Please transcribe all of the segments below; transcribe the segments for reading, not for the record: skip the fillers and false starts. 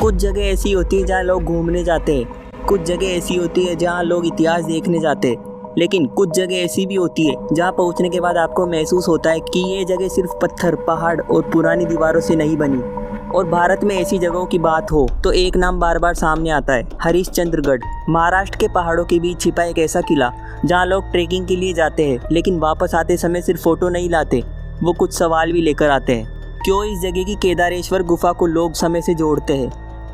कुछ जगह ऐसी होती है जहाँ लोग घूमने जाते हैं, कुछ जगह ऐसी होती है जहाँ लोग इतिहास देखने जाते हैं, लेकिन कुछ जगह ऐसी भी होती है जहाँ पहुँचने के बाद आपको महसूस होता है कि ये जगह सिर्फ पत्थर, पहाड़ और पुरानी दीवारों से नहीं बनी। और भारत में ऐसी जगहों की बात हो तो एक नाम बार बार सामने आता है, हरिश्चंद्रगढ़। महाराष्ट्र के पहाड़ों के बीच छिपा एक ऐसा किला जहाँ लोग ट्रेकिंग के लिए जाते हैं, लेकिन वापस आते समय सिर्फ फोटो नहीं लाते, वो कुछ सवाल भी लेकर आते हैं। क्यों इस जगह की केदारेश्वर गुफा को लोग समय से जोड़ते हैं?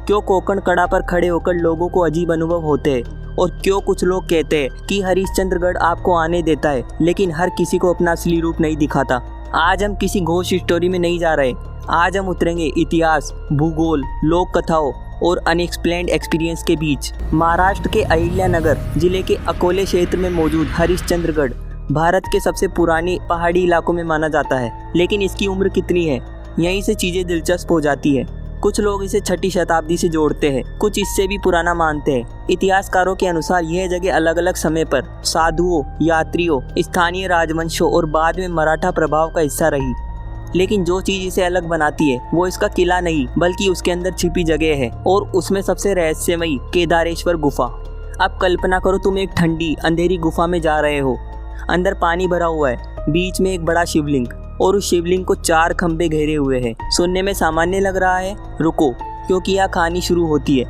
क्यों कोकण कड़ा पर खड़े होकर लोगों को अजीब अनुभव होते हैं? और क्यों कुछ लोग कहते हैं कि हरिश्चंद्रगढ़ आपको आने देता है, लेकिन हर किसी को अपना असली रूप नहीं दिखाता? आज हम किसी घोस्ट स्टोरी में नहीं जा रहे, आज हम उतरेंगे इतिहास, भूगोल, लोक कथाओं और अनएक्सप्लेन्ड एक्सपीरियंस के बीच। महाराष्ट्र के अहिल्यानगर जिले के अकोले क्षेत्र में मौजूद हरिश्चंद्रगढ़ भारत के सबसे पुरानी पहाड़ी इलाकों में माना जाता है, लेकिन इसकी उम्र कितनी है, यहीं से चीज़ें दिलचस्प हो जाती है। कुछ लोग इसे 6ठी शताब्दी से जोड़ते हैं, कुछ इससे भी पुराना मानते हैं। इतिहासकारों के अनुसार यह जगह अलग अलग समय पर साधुओं, यात्रियों, स्थानीय राजवंशों और बाद में मराठा प्रभाव का हिस्सा रही। लेकिन जो चीज़ इसे अलग बनाती है वो इसका किला नहीं, बल्कि उसके अंदर छिपी जगह है, और उसमें सबसे रहस्यमयी केदारेश्वर गुफा। अब कल्पना करो तुम एक ठंडी अंधेरी गुफा में जा रहे हो। अंदर पानी भरा हुआ है, बीच में एक बड़ा शिवलिंग, और उस शिवलिंग को 4 खंभे घेरे हुए हैं। सुनने में सामान्य लग रहा है? रुको, क्योंकि यह कहानी शुरू होती है।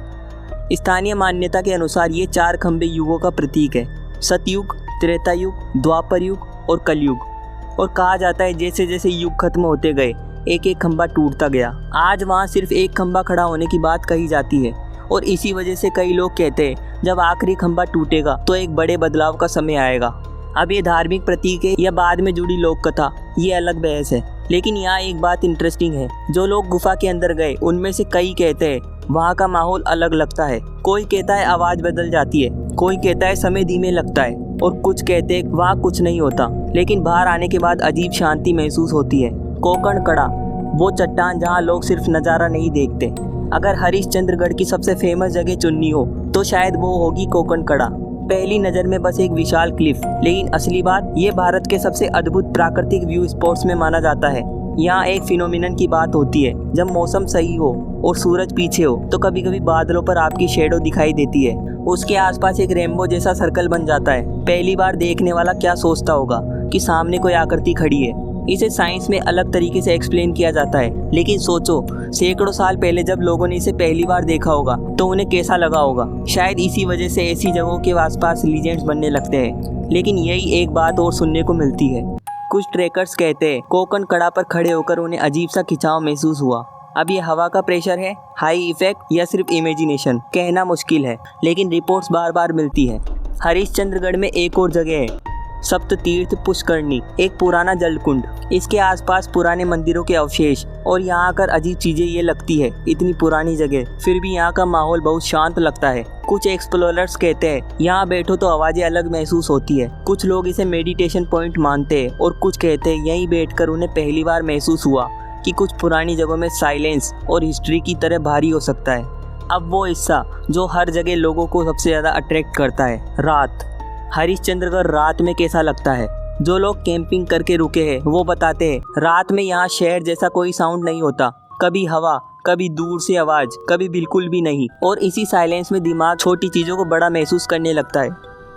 स्थानीय मान्यता के अनुसार ये 4 खंभे युगों का प्रतीक है, सतयुग, त्रेता युग, द्वापर युग और कलयुग। और कहा जाता है जैसे जैसे युग खत्म होते गए एक एक खंभा टूटता गया। आज वहाँ सिर्फ एक खंभा खड़ा होने की बात कही जाती है, और इसी वजह से कई लोग कहते हैं जब आखिरी खंभा टूटेगा तो एक बड़े बदलाव का समय आएगा। अब ये धार्मिक प्रतीक है या बाद में जुड़ी लोक कथा, ये अलग बहस है। लेकिन यहाँ एक बात इंटरेस्टिंग है, जो लोग गुफा के अंदर गए उनमें से कई कहते हैं वहाँ का माहौल अलग लगता है। कोई कहता है आवाज़ बदल जाती है, कोई कहता है समय धीमे लगता है, और कुछ कहते हैं वहाँ कुछ नहीं होता, लेकिन बाहर आने के बाद अजीब शांति महसूस होती है। कोकण कड़ा, वो चट्टान जहाँ लोग सिर्फ नज़ारा नहीं देखते। अगर हरिश्चंद्रगढ़ की सबसे फेमस जगह चुननी हो तो शायद वो होगी कोकण कड़ा। पहली नज़र में बस एक विशाल क्लिफ, लेकिन असली बात ये भारत के सबसे अद्भुत प्राकृतिक व्यू स्पॉट्स में माना जाता है। यहाँ एक फिनोमिनन की बात होती है, जब मौसम सही हो और सूरज पीछे हो तो कभी कभी बादलों पर आपकी शेडो दिखाई देती है। उसके आसपास एक रेनबो जैसा सर्कल बन जाता है। पहली बार देखने वाला क्या सोचता होगा कि सामने कोई आकृति खड़ी है। इसे साइंस में अलग तरीके से एक्सप्लेन किया जाता है, लेकिन सोचो सैकड़ों साल पहले जब लोगों ने इसे पहली बार देखा होगा तो उन्हें कैसा लगा होगा। शायद इसी वजह से ऐसी जगहों के आसपास लीजेंड्स बनने लगते हैं। लेकिन यही एक बात और सुनने को मिलती है, कुछ ट्रेकर्स कहते हैं कोकण कड़ा पर खड़े होकर उन्हें अजीब सा खिंचाव महसूस हुआ। अब ये हवा का प्रेशर है, हाई इफेक्ट, या सिर्फ इमेजिनेशन, कहना मुश्किल है, लेकिन रिपोर्ट्स बार बार मिलती है। हरिश्चंद्रगढ़ में एक और जगह है, सप्त तीर्थ पुष्करणी, एक पुराना जलकुंड। इसके आसपास पुराने मंदिरों के अवशेष, और यहाँ आकर अजीब चीजें ये लगती है। इतनी पुरानी जगह, फिर भी यहाँ का माहौल बहुत शांत लगता है। कुछ एक्सप्लोरर्स कहते हैं यहाँ बैठो तो आवाजें अलग महसूस होती है। कुछ लोग इसे मेडिटेशन पॉइंट मानते हैं, और कुछ कहते हैं यहीं बैठकर उन्हें पहली बार महसूस हुआ कि कुछ पुरानी जगहों में साइलेंस और हिस्ट्री की तरह भारी हो सकता है। अब वो हिस्सा जो हर जगह लोगों को सबसे ज़्यादा अट्रैक्ट करता है, रात। हरिश्चंद्रगढ़ रात में कैसा लगता है? जो लोग कैंपिंग करके रुके हैं वो बताते हैं रात में यहाँ शहर जैसा कोई साउंड नहीं होता। कभी हवा, कभी दूर से आवाज़, कभी बिल्कुल भी नहीं। और इसी साइलेंस में दिमाग छोटी चीज़ों को बड़ा महसूस करने लगता है।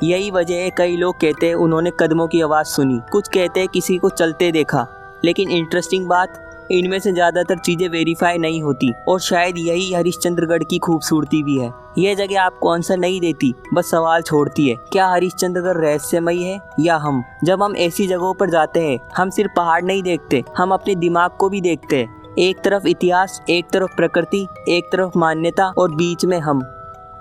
यही वजह है कई लोग कहते हैं उन्होंने कदमों की आवाज़ सुनी, कुछ कहते हैं किसी को चलते देखा। लेकिन इंटरेस्टिंग बात, इनमें से ज़्यादातर चीज़ें वेरीफाई नहीं होती, और शायद यही हरिश्चंद्रगढ़ की खूबसूरती भी है। यह जगह आपको आंसर नहीं देती, बस सवाल छोड़ती है। क्या हरिश्चंद्रगढ़ रहस्यमयी है या हम? जब हम ऐसी जगहों पर जाते हैं हम सिर्फ पहाड़ नहीं देखते, हम अपने दिमाग को भी देखते हैं। एक तरफ इतिहास, एक तरफ प्रकृति, एक तरफ मान्यता, और बीच में हम।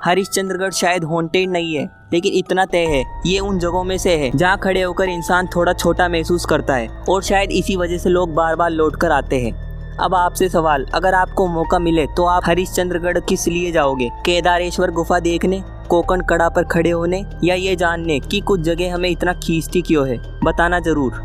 हरिश्चंद्रगढ़ शायद हॉन्टेड नहीं है, लेकिन इतना तय है ये उन जगहों में से है जहाँ खड़े होकर इंसान थोड़ा छोटा महसूस करता है, और शायद इसी वजह से लोग बार बार लौट कर आते हैं। अब आपसे सवाल, अगर आपको मौका मिले तो आप हरिश्चंद्रगढ़ किस लिए जाओगे? केदारेश्वर गुफा देखने, कोकण कड़ा पर खड़े होने, या ये जानने कि कुछ जगह हमें इतना खींचती क्यों है? बताना जरूर।